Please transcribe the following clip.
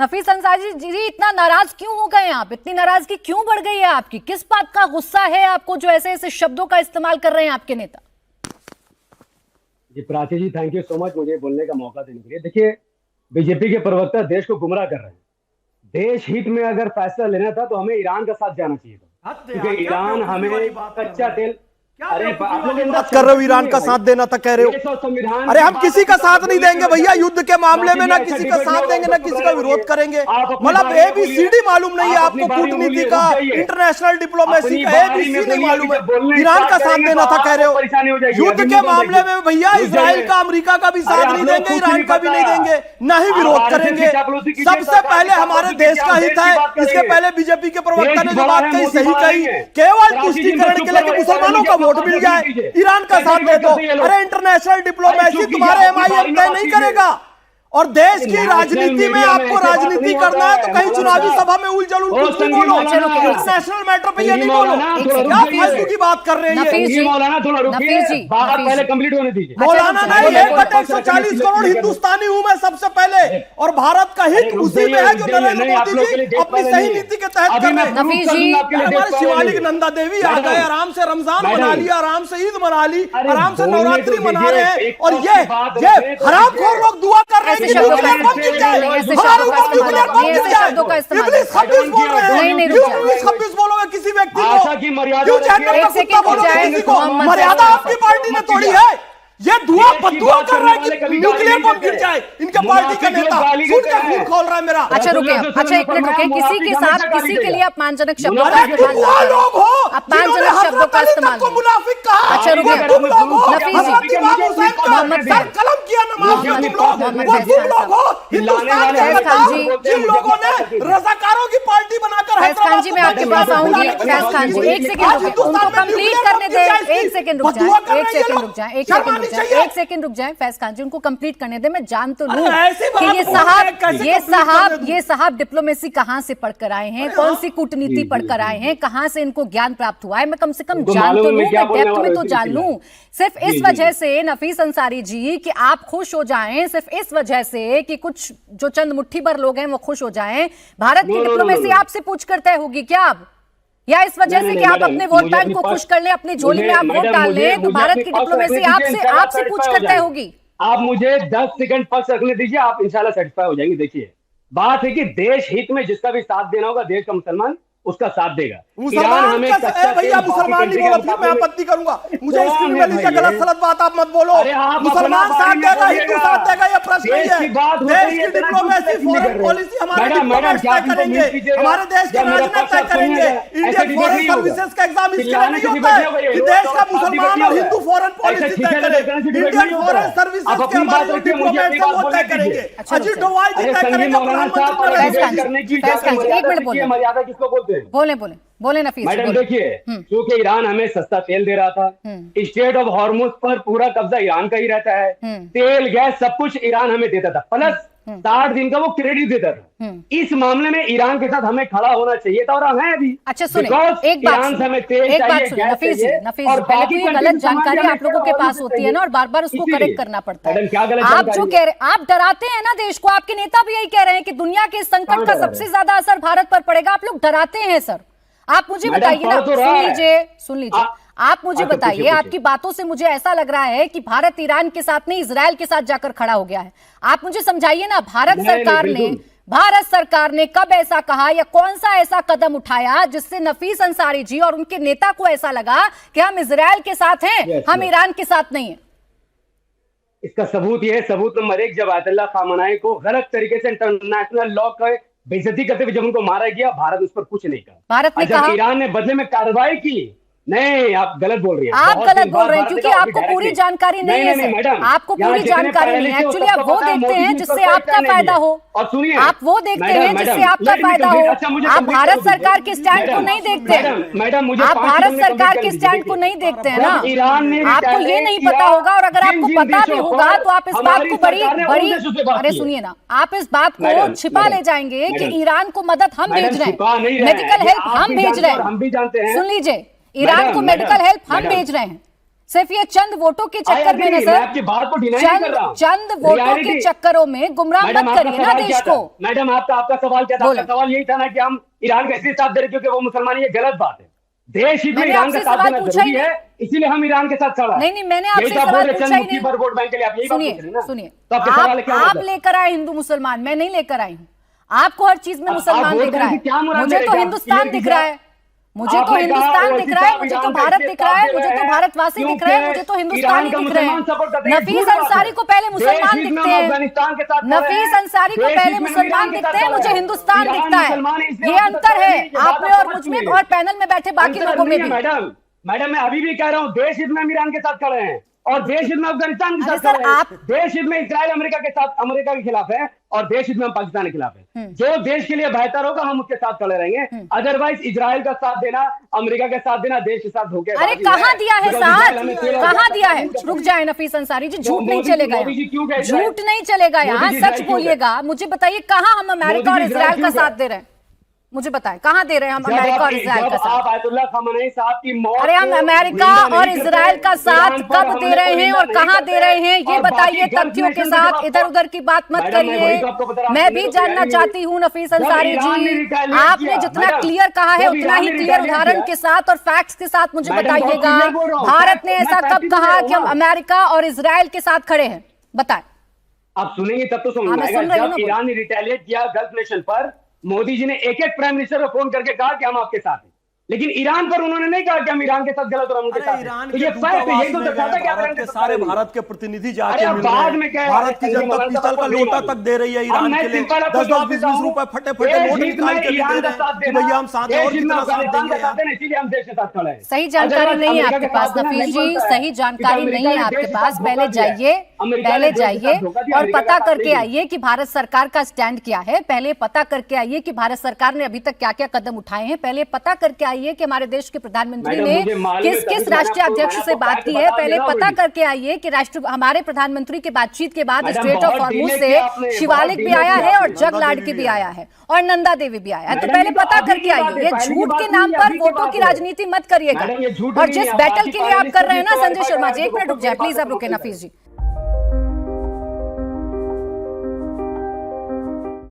नफीस अंसारी जी इतना नाराज क्यों हो गए आप? इतनी नाराजगी क्यों बढ़ गई है आपकी? किस बात का गुस्सा है आपको जो ऐसे ऐसे शब्दों का इस्तेमाल कर रहे हैं आपके नेता? जी प्राची जी, थैंक यू सो मच मुझे बोलने का मौका देने के लिए। देखिए, बीजेपी के प्रवक्ता देश को गुमराह कर रहे हैं। देश हित में अगर फैसला लेना था तो हमें ईरान का साथ जाना चाहिए था, क्योंकि ईरान हमें कच्चा तेल। अरे आप लोग बात कर रहे हो, ईरान का साथ देना था कह रहे हो। अरे हम किसी का साथ नहीं देंगे भैया, युद्ध के मामले में ना किसी का साथ देंगे ना किसी का विरोध करेंगे। मतलब ABCD मालूम नहीं है आपको, कूटनीति का, इंटरनेशनल डिप्लोमेसी का ABC नहीं मालूम है। ईरान का साथ देना था कह रहे हो। युद्ध के मामले में भैया इजराइल का, अमेरिका का भी साथ नहीं देंगे, ईरान का भी नहीं देंगे, ना ही विरोध करेंगे। सबसे पहले हमारे देश का हित है। इसके पहले बीजेपी के प्रवक्ता ने जो बात कही सही कही, केवल तुष्टिकरण के लिए मुसलमानों का वोट मिल जाए, ईरान का साथ दे दो। अरे इंटरनेशनल डिप्लोमेसी तुम्हारे MIM तय नहीं करेगा। और देश की राजनीति में आपको राजनीति करना है तो कहीं चुनावी सभा में उलझल कुछ नहीं बोलो, इंटरनेशनल मैटर पे ये नहीं बोलो। क्या फालतू की बात कर रहे हैं मौलाना? थोड़ा रुकिए, बात पहले कंप्लीट होने दीजिए। मौलाना नहीं, 1/140 करोड़ हिंदुस्तानी हूं मैं सबसे पहले, और भारत का हित उसी में है जो नरेंद्र मोदी जी अपनी सही नीति के तहत कर रहे हैं। हमारे शिवालिक नंदा देवी आ गए, आराम से रमजान मना लिया, आराम से ईद मना ली, आराम से नवरात्रि मना रहे हैं। और ये हरामखोर लोग दुआ कर रहे हैं ऐसे शब्दों का इस्तेमाल नहीं, ऐसे शब्दों का इस्तेमाल बोलोगे किसी व्यक्ति भाषा की मर्यादा, मर्यादा आपकी पार्टी ने तोड़ी है। ये दुआ बदुआ कर रहा है कि न्यूक्लियर बम गिर जाए। इनके पार्टी का नेता सुनकर खून खोल रहा है मेरा। अच्छा रुके, अच्छा एक मिनट रुके। किसी के साथ किसी के लिए अपमानजनक शब्दों का इस्तेमाल, अपमानजनक शब्दों का इस्तेमाल। अच्छा रुके, नफीस जी, मोहम्मद कलम किया नमाज में तुम लोग हो। हिंदुस्तान के जिन लोगों ने रज़ाकारों की पार्टी बनाकर, फैज खान जी मैं आपके पास आऊंगी। फैज खान जी एक सेकंड रुके, उनको कंप्लीट करने दें। एक सेकंड रुक जाए, एक सेकंड रुक जाए, एक सेकंड रुक जाए, एक सेकंड रुक जाए। फैज खान जी उनको कंप्लीट करने दे। मैं जान तो लूं कि ये साहब डिप्लोमेसी कहां से पढ़कर आए हैं, कौन सी कूटनीति पढ़कर आए हैं, कहां से इनको ज्ञान प्राप्त हुआ है। मैं कम से कम जान तो लूं, मैं डेप्थ में तो जान लूं। सिर्फ इस वजह से नफीस अंसारी जी कि आप खुश हो जाएं, सिर्फ इस वजह से कि कुछ जो चंद मुट्ठी भर लोग हैं वो खुश हो जाएं, भारत की डिप्लोमेसी आपसे पूछ कर तय होगी क्या अब? या इस वजह से कि आप अपने वोट बैंक को खुश कर लें, अपनी झोली में आप वोट डाल लें, तो भारत की डिप्लोमेसी आपसे पूछ कर तय होगी? आप मुझे 10 सेकंड पक्ष रखने दीजिए, आप इंशाल्लाह सेटिस्फाई हो जाएंगे। देखिए, बात है कि देश हित में जिसका भी साथ देना होगा, देश का मुसलमान उसका साथ देगा। मुसलमान भैया मुसलमान नहीं बोलो, फिर मैं आपत्ति करूंगा। मुझे स्क्रीन में नीचे गलत सलत बात आप मत बोलो। मुसलमान साथ देगा, हिंदू साथ देगा, ये प्रश्न नहीं है। देश की डिप्लोमेसी, फॉरेन पॉलिसी हमारे डिप्लोमेट्स तय करेंगे, हमारे देश के राजनीति तय करेंगे। इंडियन फॉरेन सर्विसेज का एग्जाम इसके लिए नहीं होता है कि देश का मुसलमान और हिंदू फॉरेन पॉलिसी तय करे। इंडियन फॉरेन सर्विसेज के हमारे डिप्लोमेट्स वो तय करेंगे, अजीत डोभाल जी तय करेंगे, प्रधानमंत्री। मर्यादा किसको बोलते हैं? बोले नफीस। मैडम देखिए, क्योंकि ईरान हमें सस्ता तेल दे रहा था, स्टेट ऑफ हॉर्मुज पर पूरा कब्जा ईरान का ही रहता है, तेल गैस सब कुछ ईरान हमें देता था, प्लस 60 दिन का वो क्रेडिट देता था। इस मामले में ईरान के साथ हमें खड़ा होना चाहिए था और हम हैं अभी। अच्छा सुनिए, एक बात सुनिए नफीस जी, पहले तो ये गलत जानकारी आप लोगों के पास होती है ना, और बार बार उसको करेक्ट करना पड़ता है। आप जो कह रहे, आप डराते हैं ना देश को, आपके नेता भी यही कह रहे हैं कि दुनिया के संकट का सबसे ज्यादा असर भारत पर पड़ेगा। आप लोग डराते हैं सर। आप मुझे बताइए ना, सुन लीजिए, आप मुझे बताइए, आपकी बातों से मुझे ऐसा लग रहा है कि भारत ईरान के साथ नहीं इजराइल के साथ जाकर खड़ा हो गया है। आप मुझे समझाइए ना, भारत सरकार ने कब ऐसा कहा या कौन सा ऐसा कदम उठाया जिससे नफीस अंसारी जी और उनके नेता को ऐसा लगा कि हम इजराइल के साथ हैं, हम ईरान के साथ नहीं है? इसका सबूत यह है, सबूत नंबर 1, जब आयतुल्लाह खामनेई को गलत तरीके से इंटरनेशनल लॉ का बेइज्जती करते हुए जब उनको मारा गया, भारत उस पर कुछ नहीं कहा। भारत ने कहा, ईरान ने बदले में कार्रवाई की। नहीं, आप गलत बोल रही हैं। आप गलत बोल रहे हैं क्योंकि आपको पूरी जानकारी नहीं है सर। आपको पूरी जानकारी नहीं है। एक्चुअली आप वो देखते हैं जिससे आपका फायदा हो, और सुनिए, आप वो देखते हैं जिससे आपका फायदा हो। आप भारत सरकार के स्टैंड को नहीं देखते हैं। मैडम मुझे आप भारत सरकार के स्टैंड को नहीं देखते हैं ना, आपको ये नहीं पता होगा। और अगर आपको पता भी होगा तो आप इस बात को बड़ी, अरे सुनिए ना, आप इस बात को छिपा ले जाएंगे कि ईरान को मदद हम भेज रहे हैं, मेडिकल हेल्प हम भेज रहे हैं। हम भी जानते हैं, सुन लीजिए, ईरान को मेडिकल हेल्प हम भेज रहे हैं। सिर्फ ये चंद वोटों के चक्कर में मैं आपकी बात को डिनाई नहीं कर रहा हूं। चंद वोटों के चक्करों में गुमराह मत करिए ना देश को। मैडम आपका सवाल क्या था? आपका सवाल यही था ना कि हम ईरान का इसलिए साथ दे रहे क्योंकि वो मुसलमान है। ये गलत बात है। देश हित में ईरान का साथ देना जरूरी है, इसीलिए हम ईरान के साथ चल रहे हैं। नहीं, मैंने आपसे सवाल पूछा ही नहीं। वोट बैंक के लिए आप यही सुनिए, तो आप लेकर आए हिंदू मुसलमान, मैं नहीं लेकर आई हूँ। आपको हर चीज में मुसलमान दिख रहा है, मुझे तो हिंदुस्तान दिख रहा है, मुझे तो हिंदुस्तान दिख रहा है, मुझे तो भारत दिख रहा है, मुझे तो भारतवासी दिख रहे हैं, मुझे तो हिंदुस्तानी दिख रहे हैं। नफीस अंसारी को पहले मुसलमान दिखते हैं, नफीस अंसारी को पहले मुसलमान दिखते हैं, मुझे हिंदुस्तान दिखता है। ये अंतर है आप में और मुझ में और पैनल में बैठे बाकी लोगों में भी। मैडम मैं अभी भी कह रहा हूँ, देश हित में हम ईरान के साथ खड़े हैं और देश हित में अफगानिस्तान के साथ खड़े हैं। देश हित में इजराइल अमेरिका के साथ, अमेरिका के खिलाफ है और देश हित में हम पाकिस्तान के खिलाफ है। जो देश के लिए बेहतर होगा हम उसके साथ खड़े रहेंगे। अदरवाइज इजराइल का साथ देना, अमेरिका का साथ देना देश के साथ धोखे। अरे कहाँ दिया है साथ, कहाँ दिया है? रुक जाए नफीस अंसारी जी, झूठ नहीं चलेगा, झूठ नहीं चलेगा यहाँ, सच बोलिएगा। मुझे बताइए कहाँ हम अमेरिका और इजराइल का साथ दे रहे हैं? मुझे बताएं कहां दे रहे हैं हम अमेरिका और इजराइल का साथ? आयतुल्लाह खamenei साहब की मौत, अरे हम अमेरिका और इजराइल का साथ कब दे रहे हैं और कहां दे रहे हैं ये बताइए तथ्यों के साथ, इधर उधर की बात मत करिए। मैं भी जानना चाहती हूं नफीस अंसारी जी, आपने जितना क्लियर कहा है उतना ही क्लियर उदाहरण के साथ और फैक्ट्स के साथ मुझे बताइएगा, भारत ने ऐसा कब कहा कि हम अमेरिका और इजराइल के साथ खड़े हैं? बताएं। आप सुनेंगे तब तो समझ में आएगा। जब ईरान ने रिटेलिएट किया गल्फ नेशन पर, मोदी जी ने एक एक प्राइम मिनिस्टर को फोन करके कहा कि हम आपके साथ हैं, लेकिन ईरान पर उन्होंने नहीं कहा कि हम ईरान के साथ गलत और हम उनके साथ हैं। तो ये फैक्ट है, यही तो दर्शाता है कि भारत के सारे भारत के प्रतिनिधि जाके मिल रहे बाद में हैं। भारत की जनता पीतल का लोटा तक दे रही है ईरान के लिए, 10-10, 20-20 रुपए फटे फटे नोट निकाल के दे रहे हैं कि भैया हम साथ हैं और कितना साथ देंगे। इसीलिए हम देश के साथ खड़े हैं। सही जानकारी नहीं है आपके पास नफीस जी, सही जानकारी नहीं है आपके पास। पहले जाइए और पता करके आइए कि भारत सरकार का स्टैंड क्या है। पहले पता करके आइए कि भारत सरकार ने अभी तक क्या क्या कदम उठाए हैं। पहले पता करके आइए कि हमारे देश के प्रधानमंत्री ने किस किस राष्ट्रीय अध्यक्ष से बात की है। पहले पता करके आइए कि हमारे प्रधानमंत्री के बातचीत के बाद स्ट्रेट ऑफ हॉर्मुज से शिवालिक भी आया है और जग लाडकी भी आया है और नंदा देवी भी आया है। तो पहले पता करके आइए। ये झूठ के नाम पर वोटों की राजनीति मत करिएगा। और जिस बैटल के लिए आप कर रहे हैं ना संजय शर्मा जी, एक मिनट रुक जाए प्लीज, अब रुके नफीस जी।